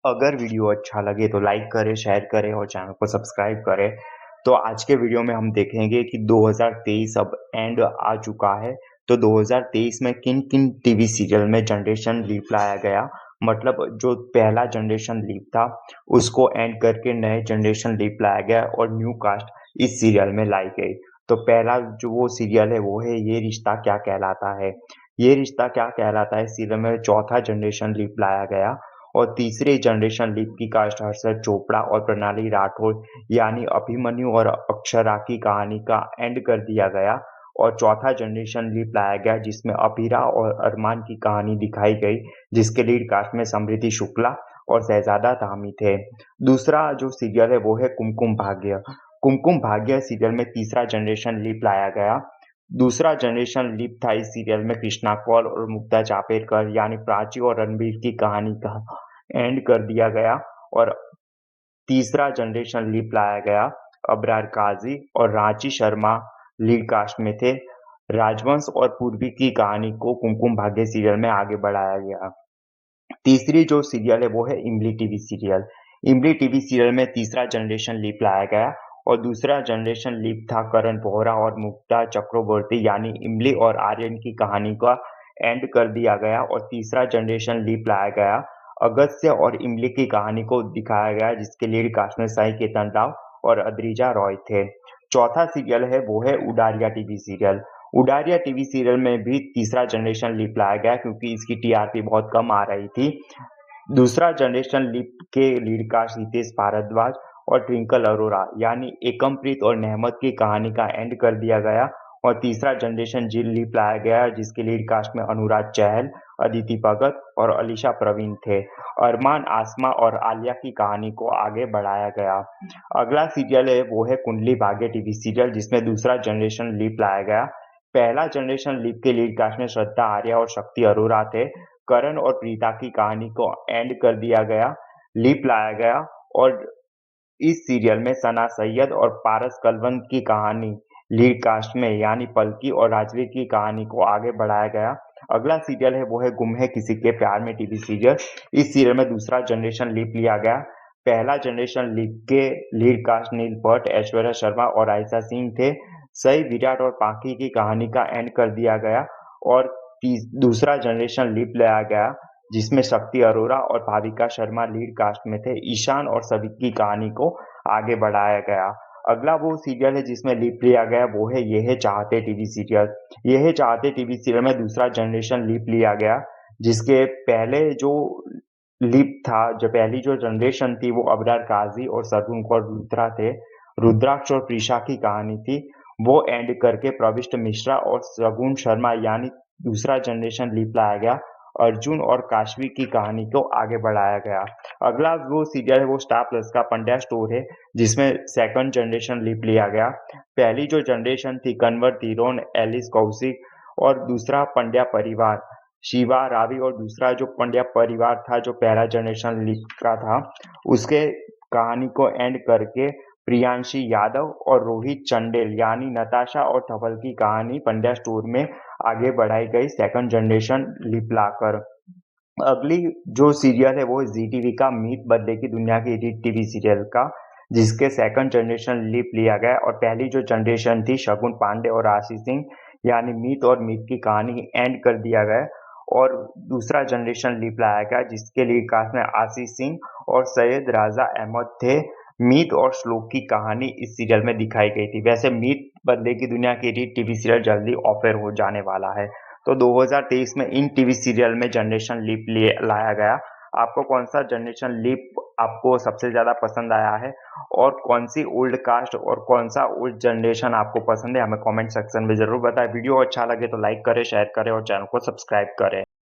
अगर वीडियो अच्छा लगे तो लाइक करें, शेयर करें और चैनल को सब्सक्राइब करें। तो आज के वीडियो में हम देखेंगे कि 2023 अब एंड आ चुका है। तो 2023 में किन-किन टीवी सीरियल में जनरेशन लीप लाया गया। मतलब जो पहला जनरेशन लीप था, उसको एंड करके नए जनरेशन लीप लाया गया और न्यू कास्ट इस सीरियल में लाई गई। तो पहला जो वो सीरियल है वो है ये रिश्ता क्या कहलाता है। ये रिश्ता क्या कहलाता है सीरियल में चौथा जनरेशन लीप लाया गया और तीसरे जनरेशन लीप की कास्ट हर्षद चोपड़ा और प्रणाली राठौर यानी अभिमन्यु और अक्षरा की कहानी का एंड कर दिया गया और चौथा जनरेशन लीप लाया गया जिसमें अभीरा और अरमान की कहानी दिखाई गई, जिसके लीड कास्ट में समृद्धि शुक्ला और शहजादा धामी थे। दूसरा जो सीरियल है वो है कुमकुम भाग्य। कुमकुम भाग्य सीरियल में तीसरा जनरेशन लीप लाया गया। दूसरा जनरेशन लीप था इस सीरियल में कृष्णा कौल और मुग्धा चापेरकर यानी प्राची और रणबीर की कहानी का एंड कर दिया गया और तीसरा जनरेशन लीप लाया गया। अबरार काजी और रांची शर्मा लीड कास्ट में थे। राजवंश और पूर्वी की कहानी को कुमकुम भाग्य सीरियल में आगे बढ़ाया गया। तीसरी जो सीरियल है वो है इमली टीवी सीरियल। इमली टीवी सीरियल में तीसरा जनरेशन लीप लाया गया और दूसरा जनरेशन लीप था करण बोहरा और मुक्ता चक्रवर्ती यानी इमली और आर्यन की कहानी का एंड कर दिया गया और तीसरा जनरेशन लीप लाया गया। अगस्त्य और इमली की कहानी को दिखाया गया जिसके लीड कास्ट में साई केतन राव और अद्रिजा रॉय थे। चौथा सीरियल है वो है Udaariyan TV serial. Udaariyan TV serial में भी तीसरा जनरेशन लीप लाया गया क्योंकि इसकी टीआरपी बहुत कम आ रही थी। दूसरा जनरेशन लीप के लीड कास्ट हितेश भारद्वाज और ट्विंकल अरोरा यानी एकमप्रीत और नेहमत की कहानी का एंड कर दिया गया और तीसरा जनरेशन जिल लीप लाया गया जिसके लीड कास्ट में अनुराग चहल, अदिति भगत और अलीशा प्रवीण थे। अरमान, आसमा और आलिया की कहानी को आगे बढ़ाया गया। अगला सीरियल है वो है कुंडली भाग्य टीवी सीरियल जिसमें दूसरा जनरेशन लीप लाया गया। पहला जनरेशन लीप के लीड कास्ट में श्रद्धा आर्या और शक्ति अरोरा थे। करण और प्रीता की कहानी को एंड कर दिया गया, लीप लाया गया और इस सीरियल में सना सैयद और पारस कलवंत की कहानी लीड कास्ट में यानी पलकी और राजवीर की कहानी को आगे बढ़ाया गया। अगला सीरियल है वो है गुम है किसी के प्यार में टीवी सीरियल। इस सीरियल में दूसरा जनरेशन लीप लिया गया। पहला जनरेशन लीप के लीड कास्ट नील भट्ट, ऐश्वर्या शर्मा और आयशा सिंह थे। सई, विराट और पाखी की कहानी का एंड कर दिया गया और दूसरा जनरेशन लीप लाया गया जिसमें शक्ति अरोरा और भाविका शर्मा लीड कास्ट में थे। ईशान और सविक की कहानी को आगे बढ़ाया गया। अगला वो सीरियल है जिसमें लीप लिया गया वो है ये है चाहते टीवी सीरियल। ये है चाहते टीवी सीरियल में दूसरा जनरेशन लीप लिया गया जिसके पहले जो लीप था, जो पहली जो जनरेशन थी वो अबरार काजी और सगुन कौर रुद्रा थे। रुद्राक्ष और प्रीशा की कहानी थी, वो एंड करके प्रविष्ट मिश्रा और सगुन शर्मा यानी दूसरा जनरेशन लीप लाया गया। अर्जुन और काशवी की कहानी को आगे बढ़ाया गया। अगला वो सीरियल है वो स्टार प्लस का पंड्या स्टोर है जिसमें सेकंड जनरेशन लीप लिया गया। पहली जो जनरेशन थी कन्वर तिरोन, एलिस कौशिक और दूसरा पंड्या परिवार शिवा रावी और दूसरा जो पंड्या परिवार था जो पहला जनरेशन लीप का था उसके कहानी को एंड करके प्रियांशी यादव और रोहित चंडेल यानी नताशा और धवल की कहानी पंड्या स्टोर में आगे बढ़ाई गई सेकंड जनरेशन लीप लाकर। अगली जो सीरियल है वो जी टीवी का मीत बदले की दुनिया की हिट टीवी सीरियल का जिसके सेकंड जनरेशन लीप लिया गया और पहली जो जनरेशन थी शगुन पांडे और आशीष सिंह यानी मीत और मीत की कहानी एंड कर दिया गया और दूसरा जनरेशन लीप लाया गया जिसके लीड कास्ट में आशीष सिंह और सैयद राजा अहमद थे। मीत और श्लोक की कहानी इस सीरियल में दिखाई गई थी। वैसे मीत बदले की दुनिया की हिट टीवी सीरियल जल्दी ऑफर हो जाने वाला है। तो 2023 में इन टीवी सीरियल में जनरेशन लीप लिए लाया गया। आपको कौन सा जनरेशन लीप आपको सबसे ज़्यादा पसंद आया है और कौन सी ओल्ड कास्ट और कौन सा ओल्ड जनरेशन आपको पसंद है, हमें कमेंट सेक्शन में ज़रूर बताएं। वीडियो अच्छा लगे तो लाइक करें, शेयर करें और चैनल को सब्सक्राइब करें।